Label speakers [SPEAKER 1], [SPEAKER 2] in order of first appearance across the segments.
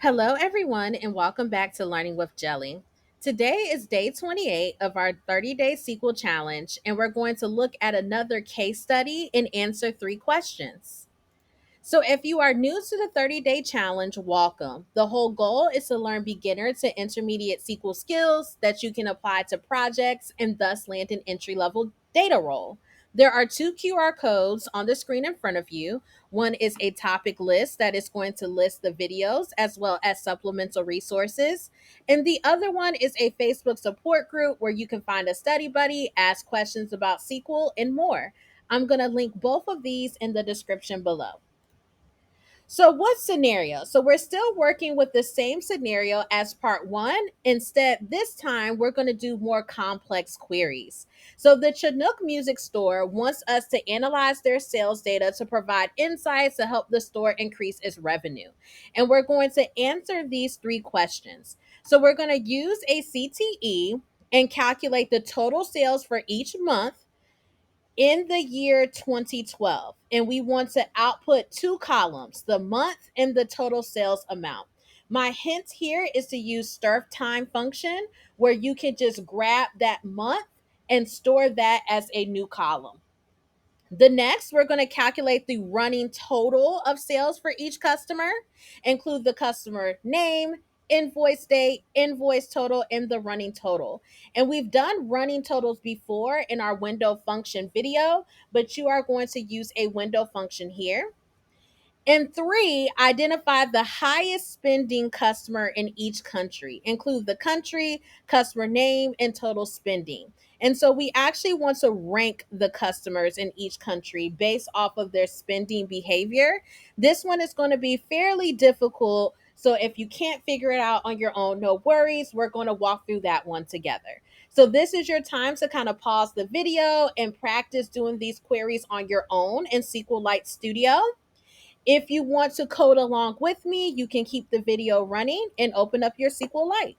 [SPEAKER 1] Hello, everyone, and welcome back to Learning with Jelly. Today is day 28 of our 30-day SQL challenge, and we're going to look at another case study and answer three questions. So, if you are new to the 30-day challenge, welcome. The whole goal is to learn beginner to intermediate SQL skills that you can apply to projects and thus land an entry level data role. There are two QR codes on the screen in front of you. One is a topic list that is going to list the videos as well as supplemental resources. And the other one is a Facebook support group where you can find a study buddy, ask questions about SQL, and more. I'm going to link both of these in the description below. So, what scenario? So, we're still working with the same scenario as part one. Instead, this time we're going to do more complex queries. So, the Chinook Music Store wants us to analyze their sales data to provide insights to help the store increase its revenue. And we're going to answer these three questions. So, we're going to use a CTE and calculate the total sales for each month in the year 2012, and we want to output two columns, the month and the total sales amount. My hint here is to use stir time function where you can just grab that month and store that as a new column. The next, we're going to calculate the running total of sales for each customer, include the customer name, invoice date, invoice total, and the running total. And we've done running totals before in our window function video, but you are going to use a window function here. And three, identify the highest spending customer in each country. Include the country, customer name, and total spending. And so we actually want to rank the customers in each country based off of their spending behavior. This one is going to be fairly difficult. So if you can't figure it out on your own, no worries. We're going to walk through that one together. So this is your time to kind of pause the video and practice doing these queries on your own in SQLite Studio. If you want to code along with me, you can keep the video running and open up your SQLite.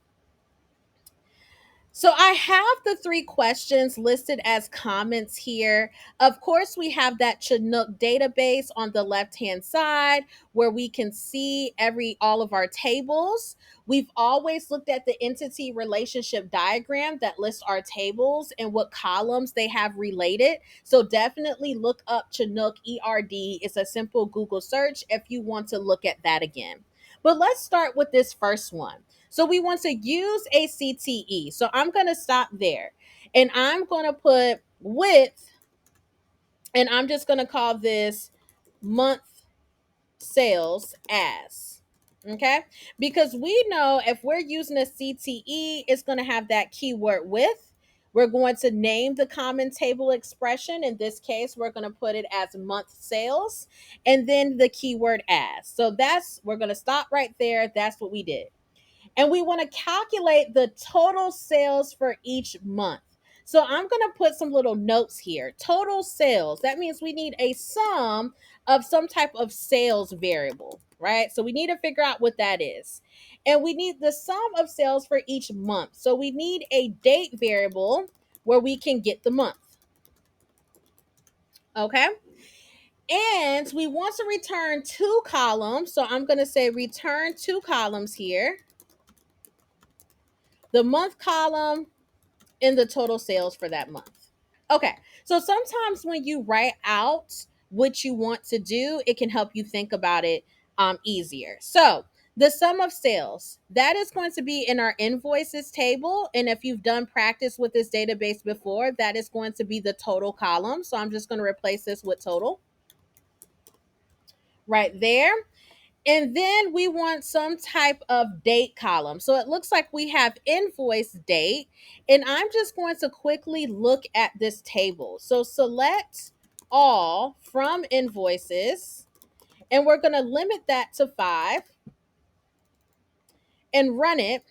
[SPEAKER 1] So I have the three questions listed as comments here. Of course, we have that Chinook database on the left-hand side where we can see all of our tables. We've always looked at the entity relationship diagram that lists our tables and what columns they have related. So definitely look up Chinook ERD. It's a simple Google search if you want to look at that again. But let's start with this first one. So we want to use a CTE. So I'm going to stop there and I'm going to put width, and I'm just going to call this month sales as. Okay. Because we know if we're using a CTE, it's going to have that keyword width. We're going to name the common table expression. In this case, we're going to put it as month sales and then the keyword as. So we're going to stop right there. That's what we did. And we want to calculate the total sales for each month. So I'm going to put some little notes here. Total sales, that means we need a sum of some type of sales variable, right? So we need to figure out what that is. And we need the sum of sales for each month. So we need a date variable where we can get the month. Okay. And we want to return two columns. So I'm going to say return two columns here. The month column in the total sales for that month. Okay, so sometimes when you write out what you want to do, it can help you think about it easier. So the sum of sales, that is going to be in our invoices table. And if you've done practice with this database before, that is going to be the total column. So I'm just going to replace this with total right there. And then we want some type of date column. So it looks like we have invoice date. And I'm just going to quickly look at this table. So select all from invoices. And we're going to limit that to 5 and run it.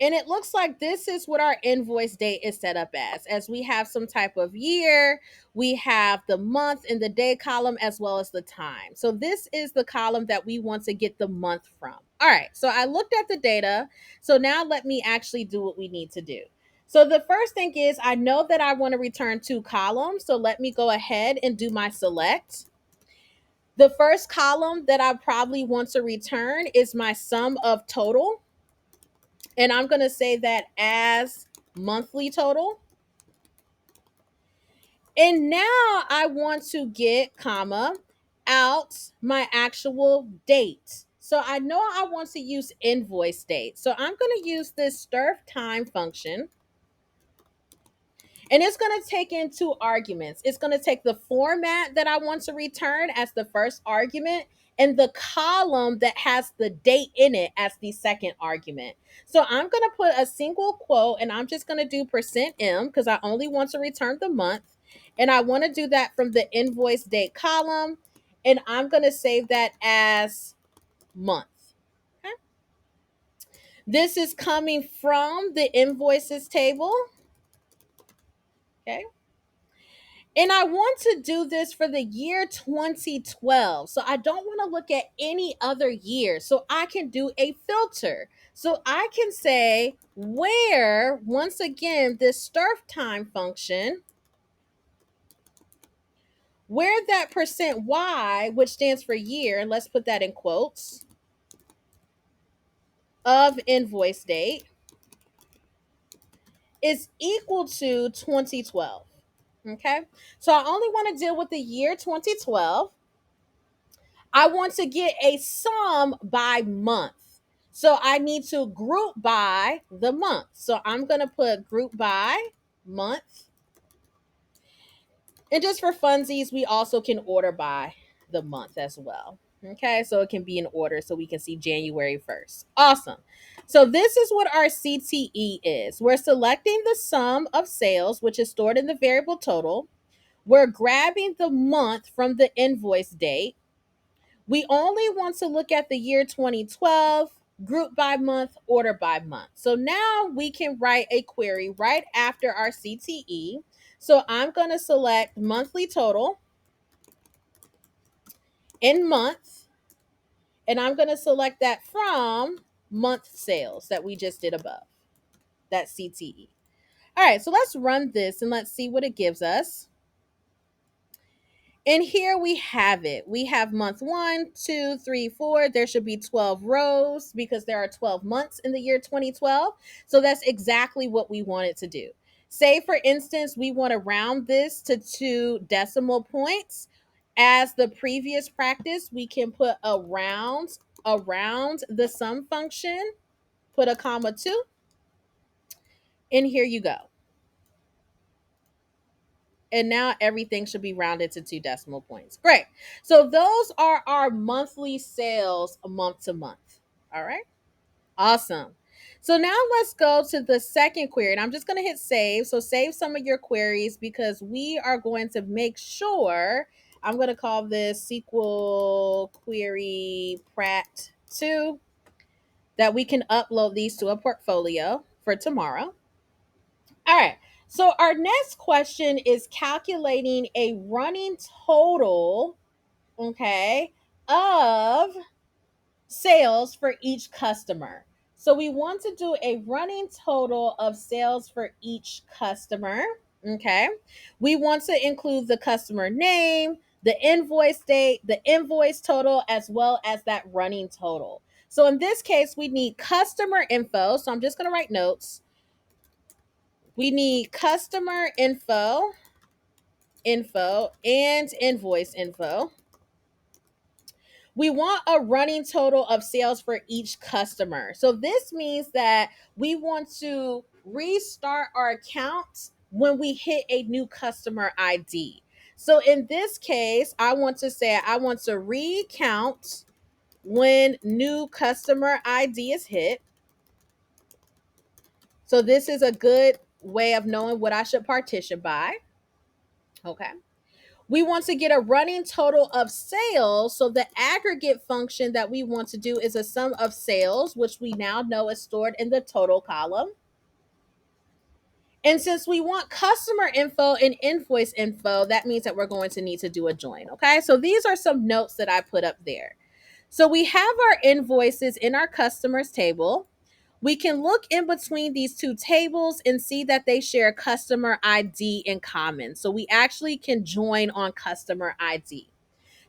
[SPEAKER 1] And it looks like this is what our invoice date is set up as we have some type of year, we have the month in the day column as well as the time. So this is the column that we want to get the month from. All right, so I looked at the data. So now let me actually do what we need to do. So the first thing is I know that I want to return two columns. So let me go ahead and do my select. The first column that I probably want to return is my sum of total. And I'm going to say that as monthly total. And now I want to get comma out my actual date. So I know I want to use invoice date. So I'm going to use this stirf time function. And it's going to take in two arguments. It's going to take the format that I want to return as the first argument and the column that has the date in it as the second argument. So I'm going to put a single quote and I'm just going to do %m because I only want to return the month. And I want to do that from the invoice date column. And I'm going to save that as month. Okay. This is coming from the invoices table. Okay. And I want to do this for the year 2012. So I don't want to look at any other year. So I can do a filter. So I can say where, once again, this stirf time function, where that %y, which stands for year, and let's put that in quotes, of invoice date is equal to 2012. Okay. So I only want to deal with the year 2012. I want to get a sum by month. So I need to group by the month. So I'm going to put group by month. And just for funsies, we also can order by the month as well. Okay, so it can be in order so we can see January 1st. Awesome. So this is what our CTE is. We're selecting the sum of sales, which is stored in the variable total. We're grabbing the month from the invoice date. We only want to look at the year 2012, group by month, order by month. So now we can write a query right after our CTE. So I'm going to select monthly total in month, and I'm going to select that from month sales that we just did above, that CTE. All right, so let's run this and let's see what it gives us. And here we have it. We have month 1, 2, 3, 4. There should be 12 rows because there are 12 months in the year 2012. So that's exactly what we wanted to do. Say, for instance, we want to round this to 2 decimal points. As the previous practice, we can put around the sum function, put a comma 2, and here you go. And now everything should be rounded to 2 decimal points. Great. So those are our monthly sales month to month. All right. Awesome. So now let's go to the second query. And I'm just going to hit save. So save some of your queries because we are going to make sure, I'm going to call this SQL query Prat 2, that we can upload these to a portfolio for tomorrow. All right. So our next question is calculating a running total, okay, of sales for each customer. So we want to do a running total of sales for each customer, okay? We want to include the customer name, the invoice date, the invoice total, as well as that running total. So in this case, we need customer info. So I'm just going to write notes. We need customer info, and invoice info. We want a running total of sales for each customer. So this means that we want to restart our account when we hit a new customer ID. So in this case, I want to say I want to recount when new customer ID is hit. So this is a good way of knowing what I should partition by. Okay. We want to get a running total of sales. So the aggregate function that we want to do is a sum of sales, which we now know is stored in the total column. And since we want customer info and invoice info, that means that we're going to need to do a join. Okay. So these are some notes that I put up there. So we have our invoices in our customers table. We can look in between these two tables and see that they share customer ID in common. So we actually can join on customer ID.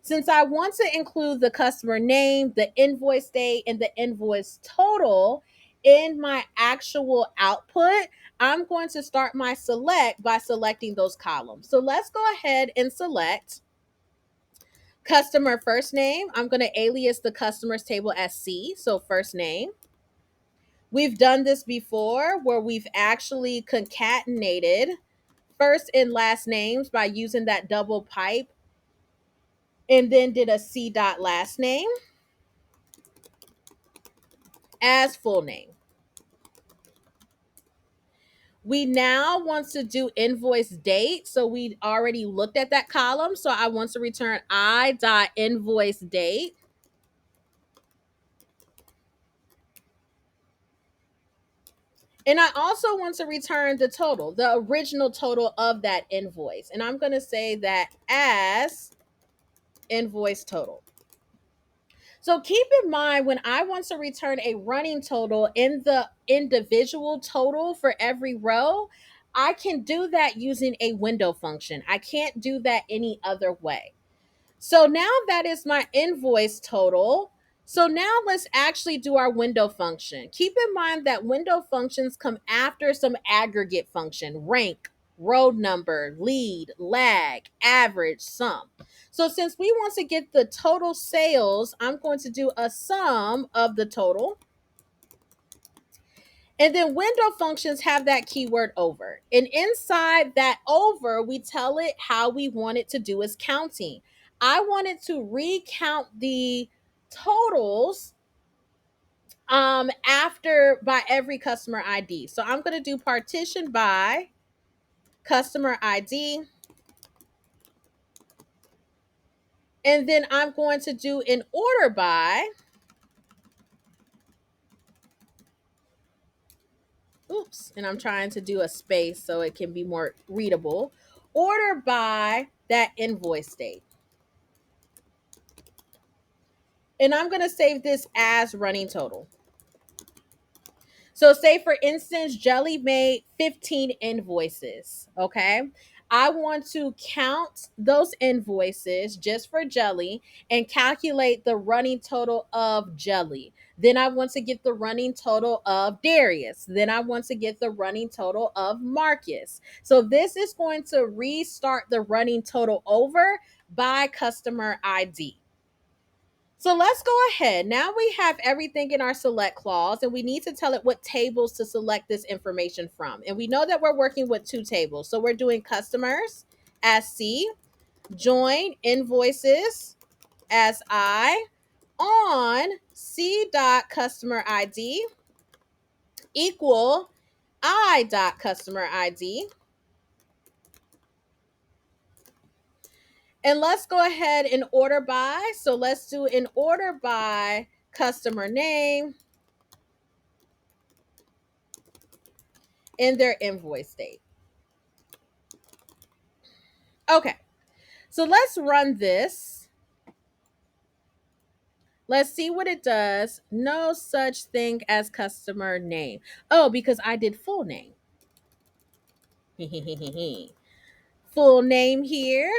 [SPEAKER 1] Since I want to include the customer name, the invoice date, and the invoice total in my actual output, I'm going to start my select by selecting those columns. So let's go ahead and select customer first name. I'm going to alias the customers table as C, so first name. We've done this before where we've actually concatenated first and last names by using that double pipe and then did a C dot last name as full name. We now want to do invoice date. So we already looked at that column. So I want to return I dot invoice date. And I also want to return the total, the original total of that invoice. And I'm going to say that as invoice total. So keep in mind when I want to return a running total in the individual total for every row, I can do that using a window function. I can't do that any other way. So now that is my invoice total. So now let's actually do our window function. Keep in mind that window functions come after some aggregate function, rank, row number, lead, lag, average, sum. So since we want to get the total sales, I'm going to do a sum of the total. And then window functions have that keyword over. And inside that over, we tell it how we want it to do its counting. I wanted to recount the totals after by every customer ID. So I'm going to do partition by customer ID. And then I'm going to do an order by, oops, and I'm trying to do a space so it can be more readable. Order by that invoice date. And I'm going to save this as running total. So say for instance, Jelly made 15 invoices, okay? I want to count those invoices just for Jelly and calculate the running total of Jelly. Then I want to get the running total of Darius. Then I want to get the running total of Marcus. So this is going to restart the running total over by customer ID. So let's go ahead. Now we have everything in our select clause, and we need to tell it what tables to select this information from. And we know that we're working with two tables. So we're doing customers as C, join invoices as I, on C dot customer ID equal I dot customer ID. And let's go ahead and order by. So let's do an order by customer name and their invoice date. Okay, so let's run this. Let's see what it does. No such thing as customer name. Oh, because I did full name. Full name here.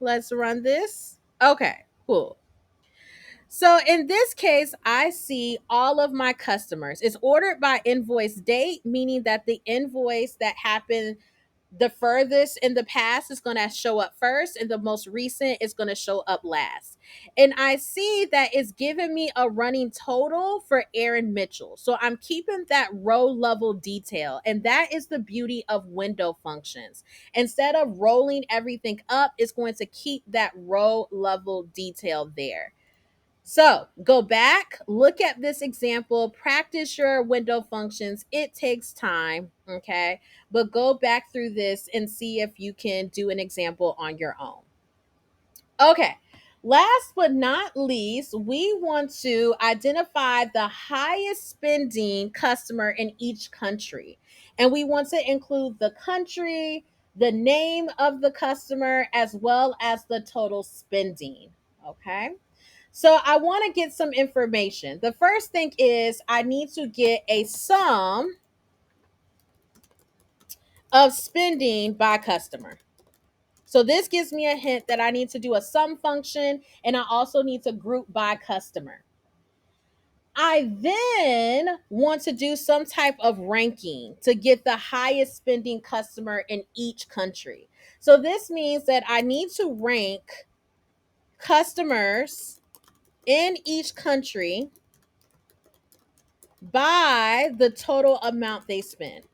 [SPEAKER 1] Let's run this. Okay, cool. So in this case, I see all of my customers. It's ordered by invoice date, meaning that the invoice that happened the furthest in the past is going to show up first, and the most recent is going to show up last. And I see that it's giving me a running total for Aaron Mitchell. So I'm keeping that row level detail. And that is the beauty of window functions. Instead of rolling everything up, it's going to keep that row level detail there. So go back, look at this example, practice your window functions. It takes time, okay? But go back through this and see if you can do an example on your own. Okay, last but not least, we want to identify the highest spending customer in each country. And we want to include the country, the name of the customer, as well as the total spending, okay? So I want to get some information. The first thing is I need to get a sum of spending by customer. So this gives me a hint that I need to do a sum function, and I also need to group by customer. I then want to do some type of ranking to get the highest spending customer in each country. So this means that I need to rank customers in each country by the total amount they spend.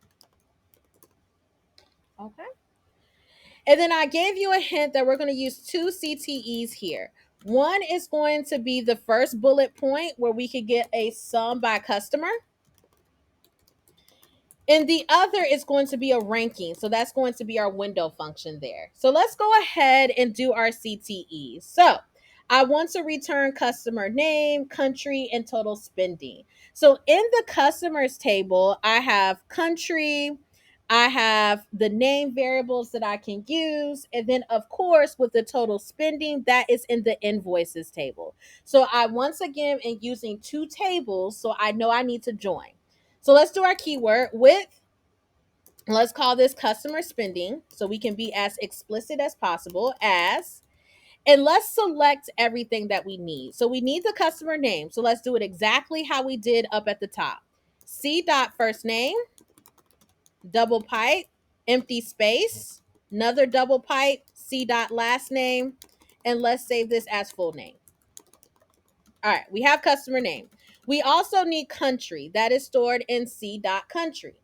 [SPEAKER 1] Okay. And then I gave you a hint that we're going to use two CTEs here. One is going to be the first bullet point where we could get a sum by customer. And the other is going to be a ranking. So that's going to be our window function there. So let's go ahead and do our CTEs. So I want to return customer name, country, and total spending. So in the customers table, I have country, I have the name variables that I can use. And then, of course, with the total spending, that is in the invoices table. So I once again am using two tables. So I know I need to join. So let's do our keyword with, let's call this customer spending so we can be as explicit as possible as, and let's select everything that we need. So we need the customer name. So let's do it exactly how we did up at the top. C dot first name, double pipe, empty space, another double pipe, C dot last name, and let's save this as full name. All right, we have customer name. We also need country. That is stored in C dot country.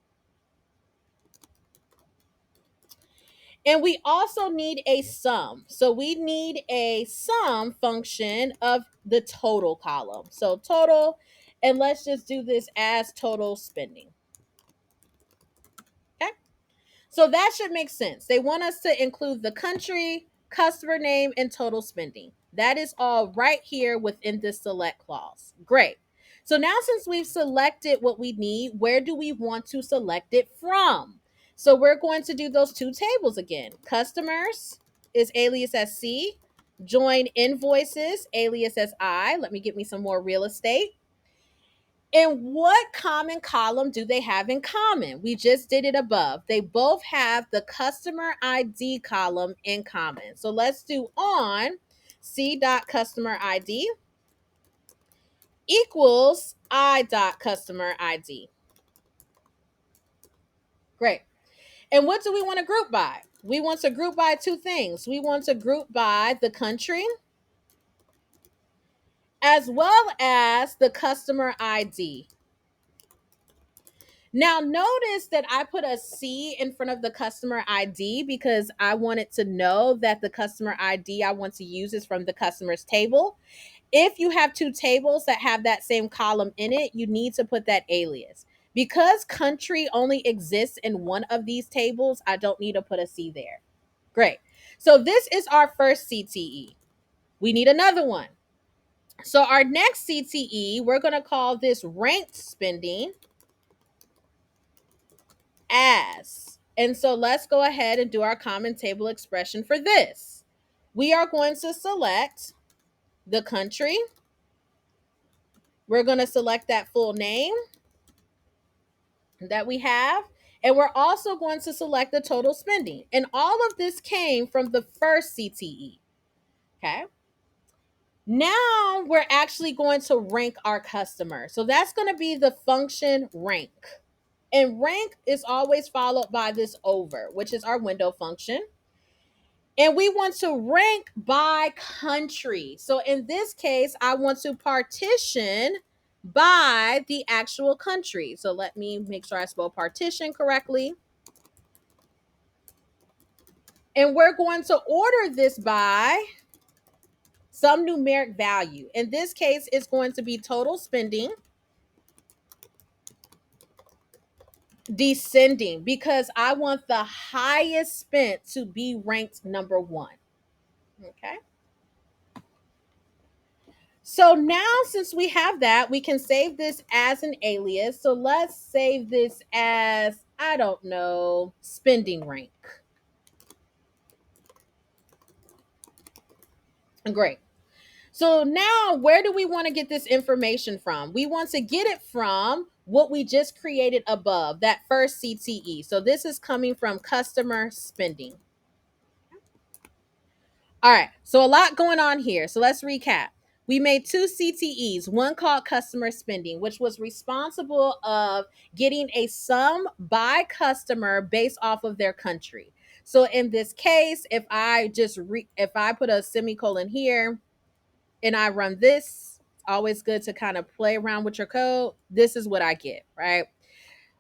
[SPEAKER 1] And we also need a sum. So we need a sum function of the total column. So total, and let's just do this as total spending. Okay. So that should make sense. They want us to include the country, customer name, and total spending. That is all right here within this select clause. Great. So now since we've selected what we need, where do we want to select it from? So we're going to do those two tables again. Customers is alias as C. Join invoices, alias as I. Let me get me some more real estate. And what common column do they have in common? We just did it above. They both have the customer ID column in common. So let's do on C dot customer ID equals I dot customer ID. Great. And what do we want to group by? We want to group by two things. We want to group by the country as well as the customer ID. Now, notice that I put a C in front of the customer ID because I wanted to know that the customer ID I want to use is from the customer's table. If you have two tables that have that same column in it, you need to put that alias. Because country only exists in one of these tables, I don't need to put a C there. Great. So this is our first CTE. We need another one. So our next CTE, we're going to call this ranked spending as. And so let's go ahead and do our common table expression for this. We are going to select the country. We're going to select that full name that we have. And we're also going to select the total spending. And all of this came from the first CTE. Okay. Now we're actually going to rank our customer. So that's going to be the function rank. And rank is always followed by this over, which is our window function. And we want to rank by country. So in this case, I want to partition by the actual country. So let me make sure I spell partition correctly. And we're going to order this by some numeric value. In this case, it's going to be total spending descending because I want the highest spent to be ranked number one. Okay. So now since we have that, we can save this as an alias. So let's save this as, I don't know, spending rank. Great. So now where do we want to get this information from? We want to get it from what we just created above, that first CTE. So this is coming from customer spending. All right, so a lot going on here. So let's recap. We made two CTEs, one called customer spending, which was responsible of getting a sum by customer based off of their country. So in this case, if I put a semicolon here and I run this, always good to kind of play around with your code. This is what I get, right?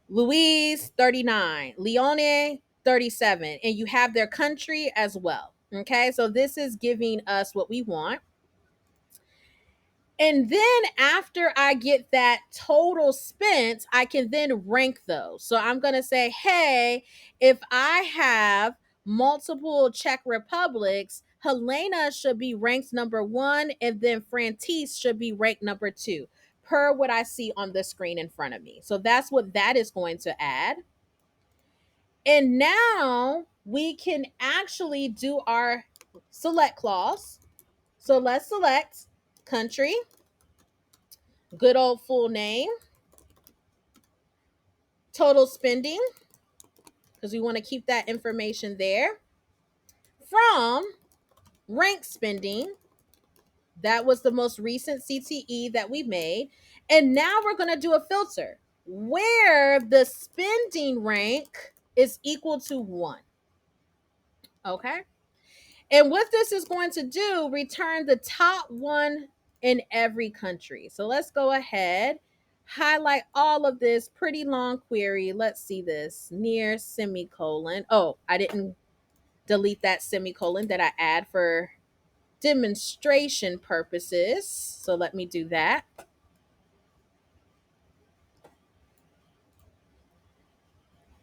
[SPEAKER 1] Louise, 39, Leone, 37, and you have their country as well. Okay, so this is giving us what we want. And then after I get that total spent, I can then rank those. So I'm going to say, hey, if I have multiple Czech Republics, Helena should be ranked number one, and then Frantice should be ranked number two, per what I see on the screen in front of me. So that's what that is going to add. And now we can actually do our select clause. So let's select country, good old full name, total spending, because we want to keep that information there, from rank spending. That was the most recent CTE that we made. And now we're going to do a filter where the spending rank is equal to 1. Okay. And what this is going to do, return the top one in every country. So let's go ahead, highlight all of this pretty long query. Let's see this near semicolon. Oh, I didn't delete that semicolon that I add for demonstration purposes. So let me do that.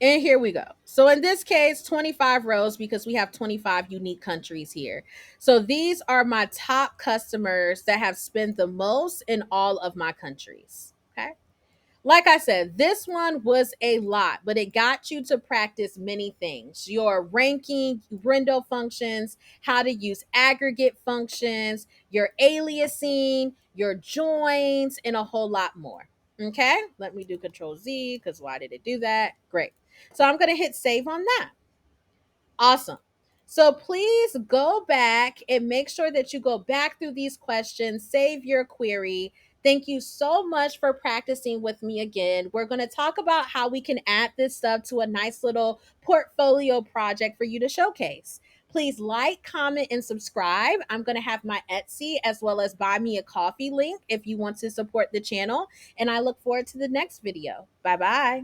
[SPEAKER 1] And here we go. So in this case, 25 rows because we have 25 unique countries here. So these are my top customers that have spent the most in all of my countries. Okay. Like I said, this one was a lot, but it got you to practice many things: your ranking, window functions, how to use aggregate functions, your aliasing, your joins, and a whole lot more. Okay, let me do Control Z because why did it do that? Great. So I'm going to hit save on that. Awesome. So please go back and make sure that you go back through these questions, save your query. Thank you so much for practicing with me again. We're going to talk about how we can add this stuff to a nice little portfolio project for you to showcase. Please like, comment, and subscribe. I'm going to have my Etsy as well as buy me a coffee link if you want to support the channel. And I look forward to the next video. Bye bye.